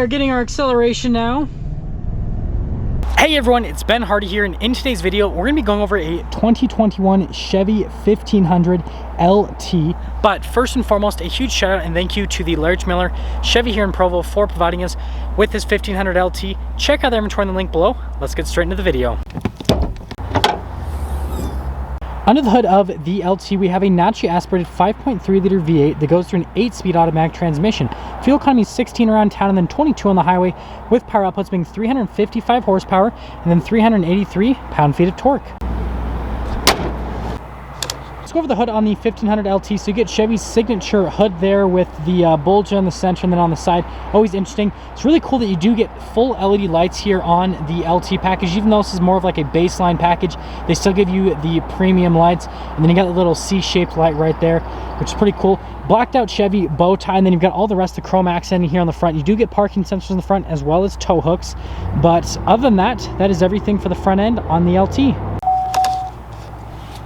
are getting our acceleration now. Hey everyone, it's Ben Hardy here, and in today's video, we're gonna be going over a 2021 Chevy 1500 LT. But first and foremost, a huge shout out and thank you to the Large Miller Chevy here in Provo for providing us with this 1500 LT. Check out their inventory in the link below. Let's get straight into the video. Under the hood of the LT, we have a naturally aspirated 5.3 liter V8 that goes through an 8-speed automatic transmission. Fuel economy is 16 around town and then 22 on the highway, with power outputs being 355 horsepower and then 383 pound-feet of torque. Let's go over the hood on the 1500 LT. So you get Chevy's signature hood there with the bulge on the center and then on the side. Always interesting. It's really cool that you do get full LED lights here on the LT package. Even though this is more of like a baseline package, they still give you the premium lights. And then you got the little C-shaped light right there, which is pretty cool. Blacked out Chevy bow tie, and then you've got all the rest of the chrome accenting here on the front. You do get parking sensors in the front as well as tow hooks. But other than that, that is everything for the front end on the LT.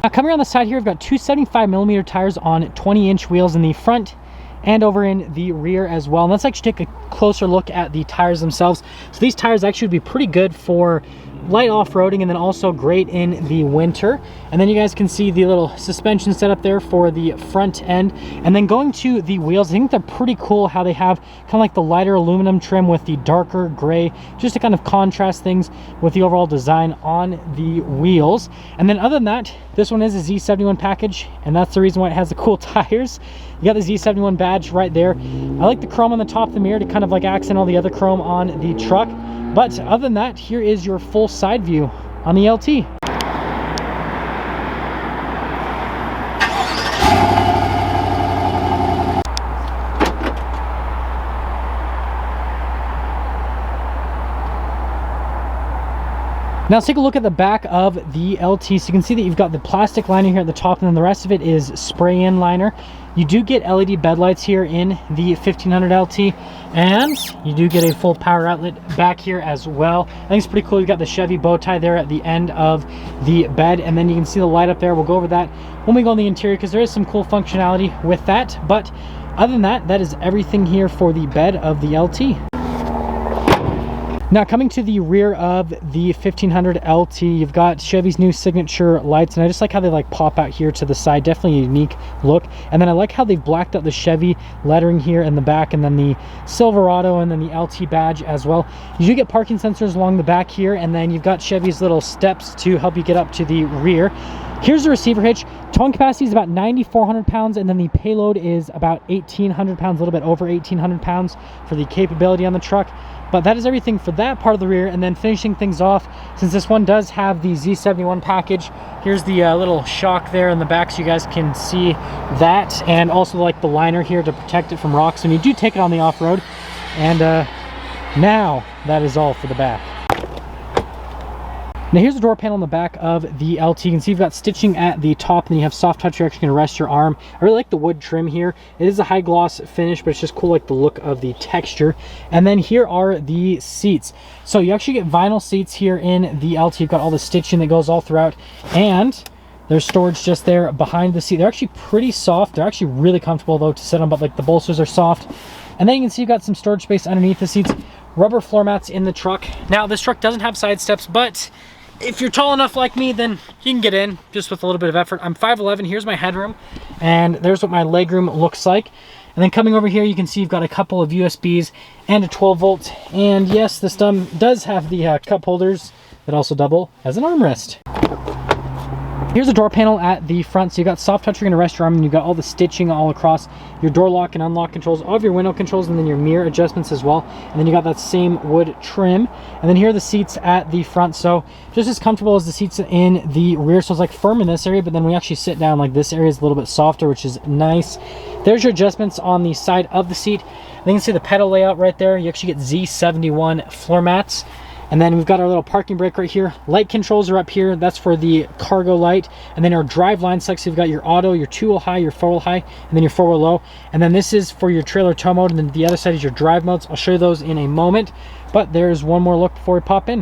Now coming around the side here, we've got two 75mm tires on 20-inch wheels in the front and over in the rear as well. And let's actually take a closer look at the tires themselves. So these tires actually would be pretty good for light off-roading and then also great in the winter. And then you guys can see the little suspension setup there for the front end. And then going to the wheels, I think they're pretty cool how they have kind of like the lighter aluminum trim with the darker gray, just to kind of contrast things with the overall design on the wheels. And then other than that, this one is a Z71 package, and that's the reason why it has the cool tires. You got the Z71 badge right there. I like the chrome on the top of the mirror to kind of like accent all the other chrome on the truck. But other than that, here is your full side view on the LT. Now let's take a look at the back of the LT. So you can see that you've got the plastic liner here at the top, and then the rest of it is spray-in liner. You do get LED bed lights here in the 1500 LT, and you do get a full power outlet back here as well. I think it's pretty cool. You've got the Chevy bow tie there at the end of the bed, and then you can see the light up there. We'll go over that when we go in the interior because there is some cool functionality with that. But other than that, that is everything here for the bed of the LT. Now coming to the rear of the 1500 LT, you've got Chevy's new signature lights, and I just like how they like pop out here to the side. Definitely a unique look. And then I like how they've blacked out the Chevy lettering here in the back, and then the Silverado and then the LT badge as well. You do get parking sensors along the back here, and then you've got Chevy's little steps to help you get up to the rear. Here's the receiver hitch. Towing capacity is about 9,400 pounds, and then the payload is about 1,800 pounds, a little bit over 1,800 pounds for the capability on the truck. But that is everything for that part of the rear. And then finishing things off, since this one does have the Z71 package, here's the little shock there in the back so you guys can see that, and also like the liner here to protect it from rocks when you do take it on the off-road. And now that is all for the back. Now here's the door panel on the back of the LT. You can see you've got stitching at the top, and then you have soft touch. You're actually going to rest your arm. I really like the wood trim here. It is a high gloss finish, but it's just cool, like the look of the texture. And then here are the seats. So you actually get vinyl seats here in the LT. You've got all the stitching that goes all throughout, and there's storage just there behind the seat. They're actually pretty soft. They're actually really comfortable though to sit on, but like the bolsters are soft. And then you can see you've got some storage space underneath the seats. Rubber floor mats in the truck. Now this truck doesn't have side steps, but if you're tall enough like me, then you can get in just with a little bit of effort. I'm 5'11", here's my headroom, and there's what my legroom looks like. And then coming over here, you can see you've got a couple of USBs and a 12 volt. And yes, this does have the cup holders that also double as an armrest. Here's a door panel at the front. So you've got soft touch, you're going to rest your arm, and you've got all the stitching all across your door lock and unlock controls, all of your window controls, and then your mirror adjustments as well. And then you got that same wood trim. And then here are the seats at the front. So just as comfortable as the seats in the rear. So it's like firm in this area, but then when we actually sit down, like this area is a little bit softer, which is nice. There's your adjustments on the side of the seat. And then you can see the pedal layout right there. You actually get Z71 floor mats. And then we've got our little parking brake right here. Light controls are up here. That's for the cargo light. And then our drive line selects, you've got your auto, your 2-wheel high, your 4-wheel high, and then your 4-wheel low. And then this is for your trailer tow mode. And then the other side is your drive modes. I'll show you those in a moment. But there's one more look before we pop in.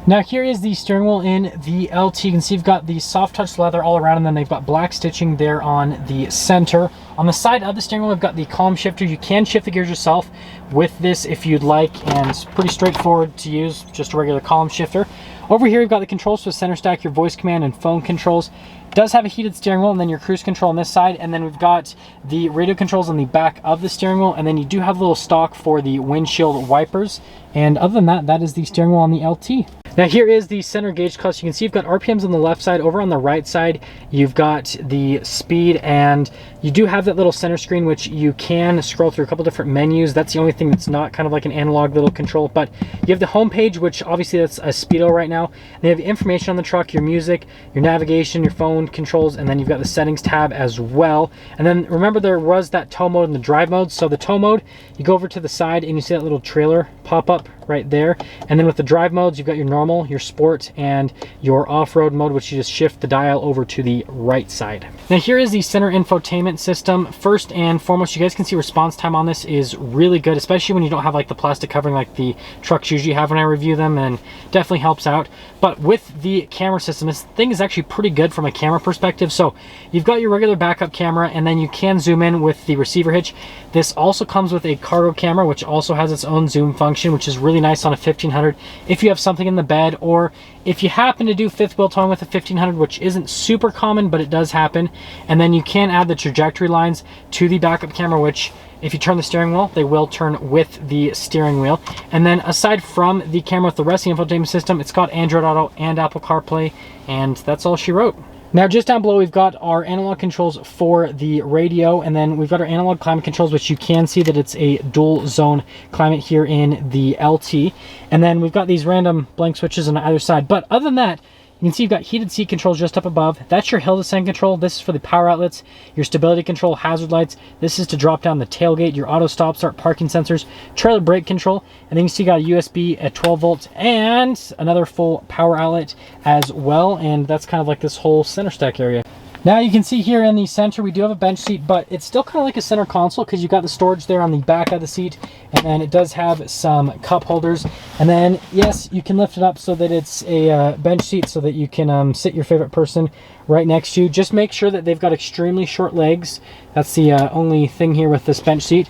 Now here is the steering wheel in the LT. You can see you've got the soft touch leather all around, and then they've got black stitching there on the center. On the side of the steering wheel, we've got the column shifter. You can shift the gears yourself with this if you'd like, and it's pretty straightforward to use, just a regular column shifter. Over here, we've got the controls for the center stack, your voice command and phone controls. It does have a heated steering wheel, and then your cruise control on this side, and then we've got the radio controls on the back of the steering wheel, and then you do have a little stalk for the windshield wipers. And other than that, that is the steering wheel on the LT. Now here is the center gauge clutch. You can see you've got RPMs on the left side. Over on the right side, you've got the speed, and you do have that little center screen, which you can scroll through a couple different menus. That's the only thing that's not kind of like an analog little control. But you have the home page, which obviously that's a speedo right now. And you have the information on the truck, your music, your navigation, your phone controls, and then you've got the settings tab as well. And then remember, there was that tow mode and the drive mode. So the tow mode, you go over to the side and you see that little trailer pop up right there. And then with the drive modes, you've got your normal, your sport, and your off-road mode, which you just shift the dial over to the right side. Now here is the center infotainment system. First and foremost, you guys can see response time on this is really good, especially when you don't have like the plastic covering like the trucks usually have when I review them, and definitely helps out. But with the camera system, this thing is actually pretty good from a camera perspective. So you've got your regular backup camera, and then you can zoom in with the receiver hitch. This also comes with a cargo camera, which also has its own zoom function, which is really nice on a 1500 if you have something in the bed, or if you happen to do fifth wheel towing with a 1500, which isn't super common, but it does happen. And then you can add the trajectory lines to the backup camera, which if you turn the steering wheel, they will turn with the steering wheel. And then aside from the camera with the rest of the infotainment system, it's got Android Auto and Apple CarPlay, and that's all she wrote. Now just down below, we've got our analog controls for the radio, and then we've got our analog climate controls, which you can see that it's a dual zone climate here in the LT. And then we've got these random blank switches on either side. But other than that, you can see you've got heated seat controls just up above. That's your hill descent control. This is for the power outlets, your stability control, hazard lights. This is to drop down the tailgate, your auto stop start parking sensors, trailer brake control. And then you see you got a USB at 12 volts and another full power outlet as well. And that's kind of like this whole center stack area. Now you can see here in the center, we do have a bench seat, but it's still kind of like a center console because you've got the storage there on the back of the seat, and then it does have some cup holders. And then, yes, you can lift it up so that it's a bench seat so that you can sit your favorite person right next to you. Just make sure that they've got extremely short legs. That's the only thing here with this bench seat.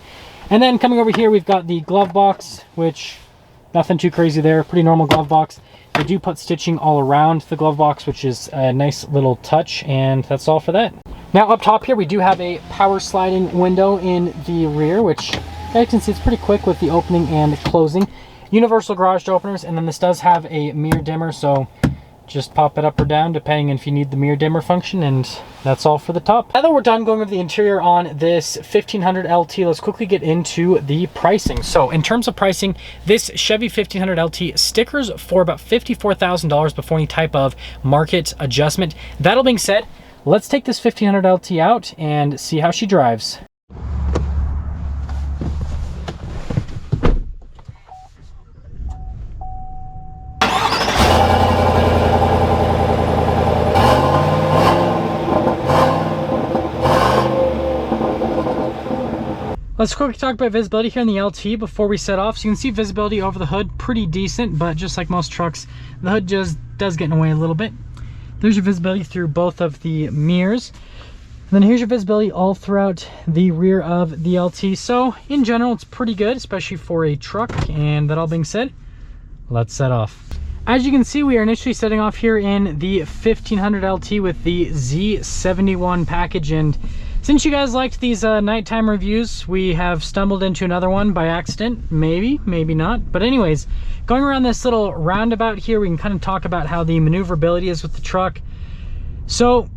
And then coming over here, we've got the glove box, which nothing too crazy there, pretty normal glove box. They do put stitching all around the glove box, which is a nice little touch, and that's all for that. Now up top here, we do have a power sliding window in the rear, which you can see it's pretty quick with the opening and closing. Universal garage door openers, and then this does have a mirror dimmer, so just pop it up or down depending if you need the mirror dimmer function, and that's all for the top. Now that we're done going over the interior on this 1500 LT, let's quickly get into the pricing. So in terms of pricing, this Chevy 1500 LT stickers for about $54,000 before any type of market adjustment. That all being said, let's take this 1500 LT out and see how she drives. Let's quickly talk about visibility here in the LT before we set off. So you can see visibility over the hood, pretty decent, but just like most trucks, the hood just does get in the way a little bit. There's your visibility through both of the mirrors. And then here's your visibility all throughout the rear of the LT. So in general, it's pretty good, especially for a truck. And that all being said, let's set off. As you can see, we are initially setting off here in the 1500 LT with the Z71 package, and since you guys liked these nighttime reviews, we have stumbled into another one by accident. Maybe, maybe not. But anyways, going around this little roundabout here, we can kind of talk about how the maneuverability is with the truck. So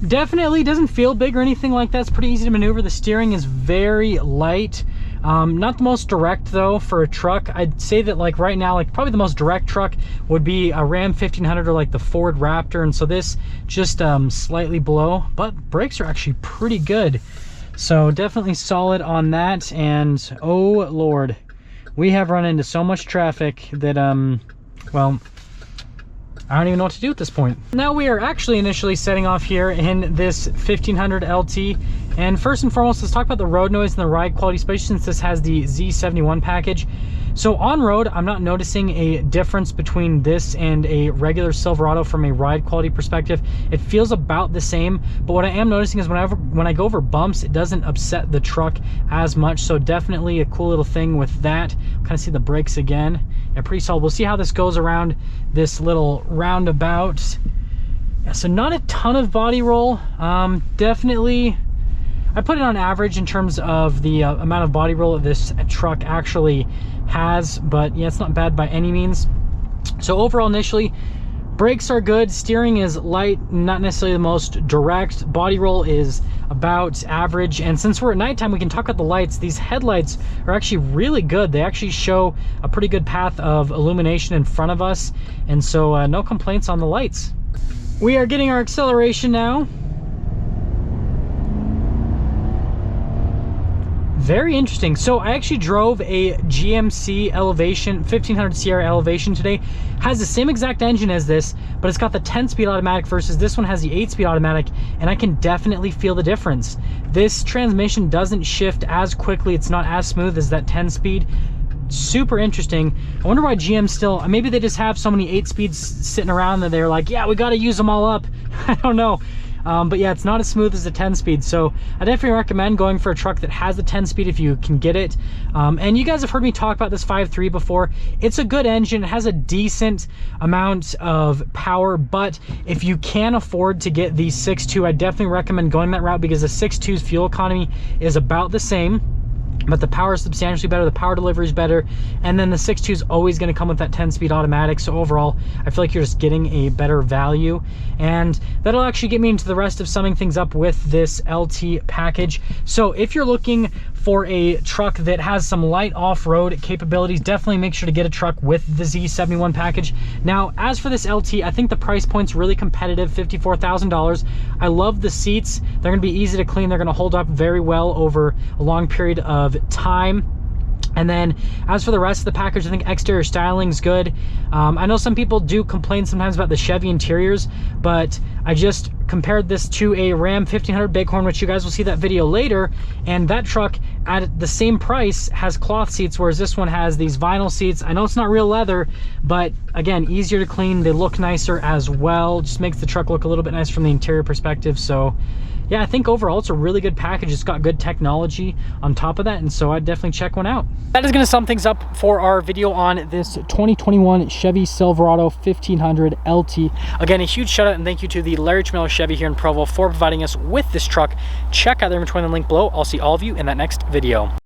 definitely doesn't feel big or anything like that. It's pretty easy to maneuver. The steering is very light. Not the most direct though for a truck. I'd say that like right now, like probably the most direct truck would be a Ram 1500 or like the Ford Raptor, and so this just slightly below, but brakes are actually pretty good. So definitely solid on that. And oh Lord, we have run into so much traffic that well, I don't even know what to do at this point. Now we are actually initially setting off here in this 1500 LT, And first and foremost, let's talk about the road noise and the ride quality, especially since this has the Z71 package. So on road, I'm not noticing a difference between this and a regular Silverado from a ride quality perspective. It feels about the same, but what I am noticing is when I go over bumps, it doesn't upset the truck as much. So definitely a cool little thing with that. Kind of see the brakes again. Yeah, pretty solid. We'll see how this goes around this little roundabout. Yeah, so not a ton of body roll. Definitely, I put it on average in terms of the amount of body roll that this truck actually has, but yeah, it's not bad by any means. So overall, initially, brakes are good, steering is light, not necessarily the most direct, body roll is about average, and since we're at nighttime, we can talk about the lights. These headlights are actually really good. They actually show a pretty good path of illumination in front of us, and so no complaints on the lights. We are getting our acceleration now. Very interesting. So I actually drove a GMC Elevation, 1500 Sierra Elevation today. Has the same exact engine as this, but it's got the 10-speed automatic versus this one has the 8-speed automatic, and I can definitely feel the difference. This transmission doesn't shift as quickly. It's not as smooth as that 10-speed. Super interesting. I wonder why GM still, maybe they just have so many 8 speeds sitting around that they're like, yeah, we got to use them all up. I don't know. But yeah, it's not as smooth as the 10-speed, so I definitely recommend going for a truck that has the 10-speed if you can get it. And you guys have heard me talk about this 5.3 before. It's a good engine. It has a decent amount of power, but if you can afford to get the 6.2, I definitely recommend going that route because the 6.2's fuel economy is about the same, but the power is substantially better, the power delivery is better, and then the 6.2 is always going to come with that 10-speed automatic. So overall, I feel like you're just getting a better value, and that'll actually get me into the rest of summing things up with this LT package. So if you're looking for a truck that has some light off-road capabilities, definitely make sure to get a truck with the Z71 package. Now, as for this LT, I think the price point's really competitive, $54,000. I love the seats. They're gonna be easy to clean. They're gonna hold up very well over a long period of time. And then as for the rest of the package, I think exterior styling is good. I know some people do complain sometimes about the Chevy interiors, but I just compared this to a Ram 1500 Bighorn, which you guys will see that video later, and that truck at the same price has cloth seats, whereas this one has these vinyl seats. I know it's not real leather, but again, easier to clean. They look nicer as well. Just makes the truck look a little bit nicer from the interior perspective. So yeah, I think overall it's a really good package. It's got good technology on top of that, and so I'd definitely check one out. That is going to sum things up for our video on this 2021 Chevy Silverado 1500 LT. Again, a huge shout out and thank you to the Larry Chmiller Chevy here in Provo for providing us with this truck. Check out their inventory in the link below. I'll see all of you in that next video.